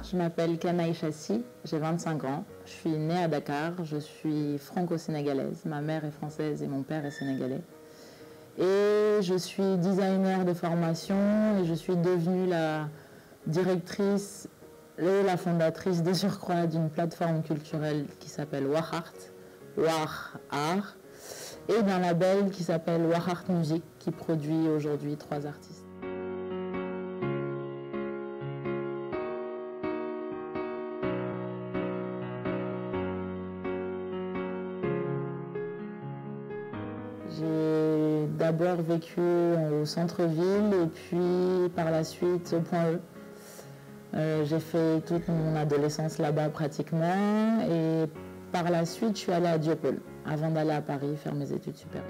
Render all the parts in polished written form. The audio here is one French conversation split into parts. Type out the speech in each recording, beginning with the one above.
je m'appelle Kanaï Chassi, j'ai 25 ans. Je suis née à Dakar, je suis franco-sénégalaise. Ma mère est française et mon père est sénégalais. Et je suis designer de formation et je suis devenue la directrice et la fondatrice de surcroît d'une plateforme culturelle qui s'appelle Wahart, War Art, et d'un label qui s'appelle Wahart Music qui produit aujourd'hui 3 artistes. J'ai d'abord vécu au centre-ville et puis par la suite au Point E. J'ai fait toute mon adolescence là-bas pratiquement et par la suite je suis allée à Diopol avant d'aller à Paris faire mes études supérieures.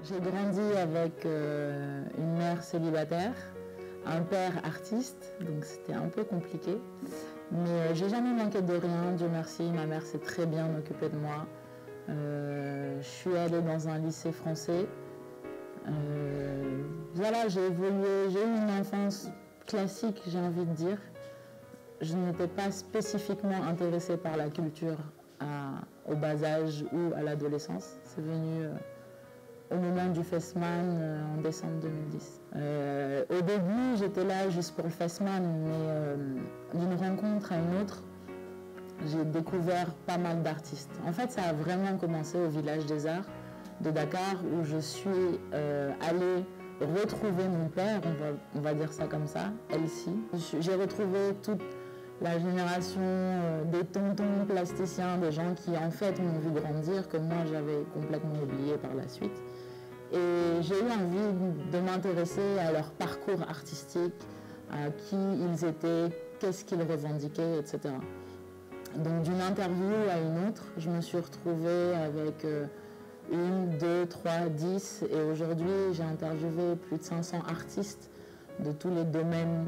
J'ai grandi avec une mère célibataire, un père artiste, donc c'était un peu compliqué. Mais j'ai jamais manqué de rien, Dieu merci, ma mère s'est très bien occupée de moi. Je suis allée dans un lycée français. Voilà, j'ai évolué, j'ai eu une enfance classique, j'ai envie de dire. Je n'étais pas spécifiquement intéressée par la culture au bas âge ou à l'adolescence. C'est venu au moment du Festman en décembre 2010. Au début, j'étais là juste pour le Festman, mais d'une rencontre à une autre, j'ai découvert pas mal d'artistes. En fait, ça a vraiment commencé au Village des Arts de Dakar, où je suis allée retrouver mon père, on va dire ça comme ça, Elsie. J'ai retrouvé toute la génération des tontons plasticiens, des gens qui en fait m'ont vu grandir, que moi j'avais complètement oublié par la suite. Et j'ai eu envie de m'intéresser à leur parcours artistique, à qui ils étaient, qu'est-ce qu'ils revendiquaient, etc. Donc d'une interview à une autre, je me suis retrouvée avec 1, 2, 3, 10 et aujourd'hui j'ai interviewé plus de 500 artistes de tous les domaines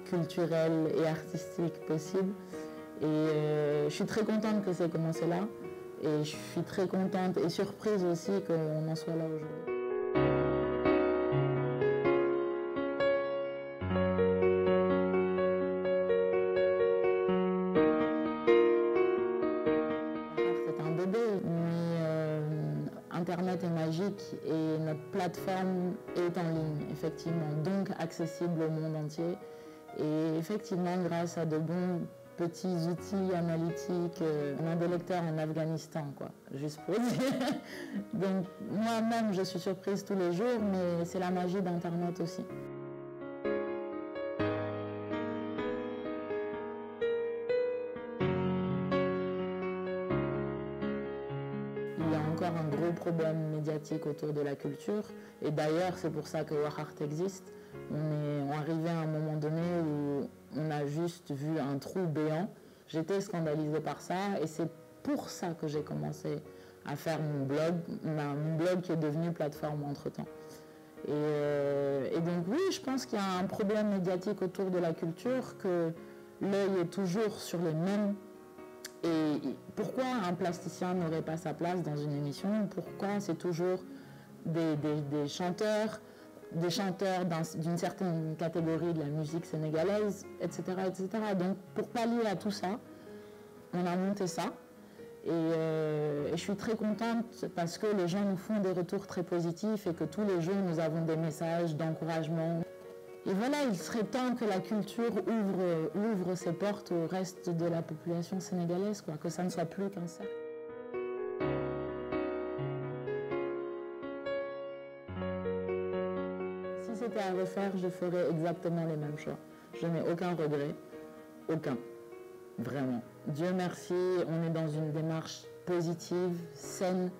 culturels et artistiques possibles. Et je suis très contente que ça ait commencé là. Et je suis très contente et surprise aussi qu'on en soit là aujourd'hui. C'est un bébé, mais Internet est magique et notre plateforme est en ligne, effectivement, donc accessible au monde entier. Et effectivement, grâce à de bons petits outils analytiques, on a des lecteurs en Afghanistan, quoi, juste pour dire. Donc moi-même, je suis surprise tous les jours, mais c'est la magie d'Internet aussi. Il y a encore un gros problème médiatique autour de la culture, et d'ailleurs, c'est pour ça que Wahart existe. On est arrivé à un moment donné où on a juste vu un trou béant. J'étais scandalisée par ça et c'est pour ça que j'ai commencé à faire mon blog qui est devenu plateforme entre-temps. Et donc oui, je pense qu'il y a un problème médiatique autour de la culture, que l'œil est toujours sur les mêmes. Et pourquoi un plasticien n'aurait pas sa place dans une émission? Pourquoi c'est toujours des chanteurs d'une certaine catégorie de la musique sénégalaise, etc., etc. Donc, pour pallier à tout ça, on a monté ça. Et je suis très contente parce que les gens nous font des retours très positifs et que tous les jours, nous avons des messages d'encouragement. Et voilà, il serait temps que la culture ouvre ses portes au reste de la population sénégalaise, quoi, que ça ne soit plus qu'un cercle. Si c'était à refaire, je ferais exactement les mêmes choix. Je n'ai aucun regret, aucun, vraiment. Dieu merci, on est dans une démarche positive, saine,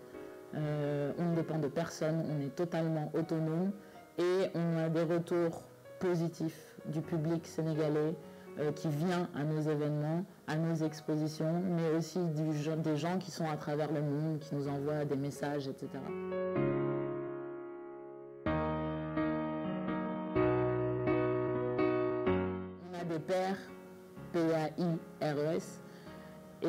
on ne dépend de personne, on est totalement autonome et on a des retours positifs du public sénégalais qui vient à nos événements, à nos expositions, mais aussi des gens qui sont à travers le monde, qui nous envoient des messages, etc. On a des pairs, P-A-I-R-E-S, Et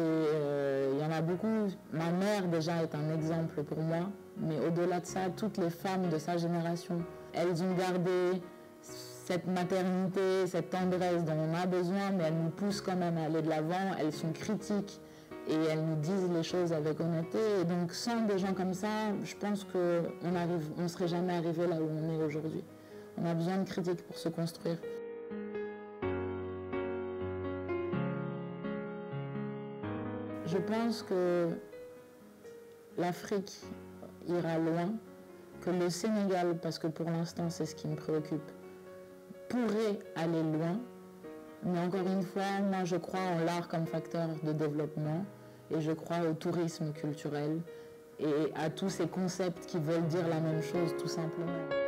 il y en a beaucoup. Ma mère déjà est un exemple pour moi, mais au-delà de ça, toutes les femmes de sa génération, elles ont gardé cette maternité, cette tendresse dont on a besoin, mais elles nous poussent quand même à aller de l'avant, elles sont critiques et elles nous disent les choses avec honnêteté. Et donc sans des gens comme ça, je pense qu'on ne serait jamais arrivé là où on est aujourd'hui. On a besoin de critiques pour se construire. Je pense que l'Afrique ira loin, que le Sénégal, parce que pour l'instant c'est ce qui me préoccupe, pourrait aller loin. Mais encore une fois, moi je crois en l'art comme facteur de développement et je crois au tourisme culturel et à tous ces concepts qui veulent dire la même chose tout simplement.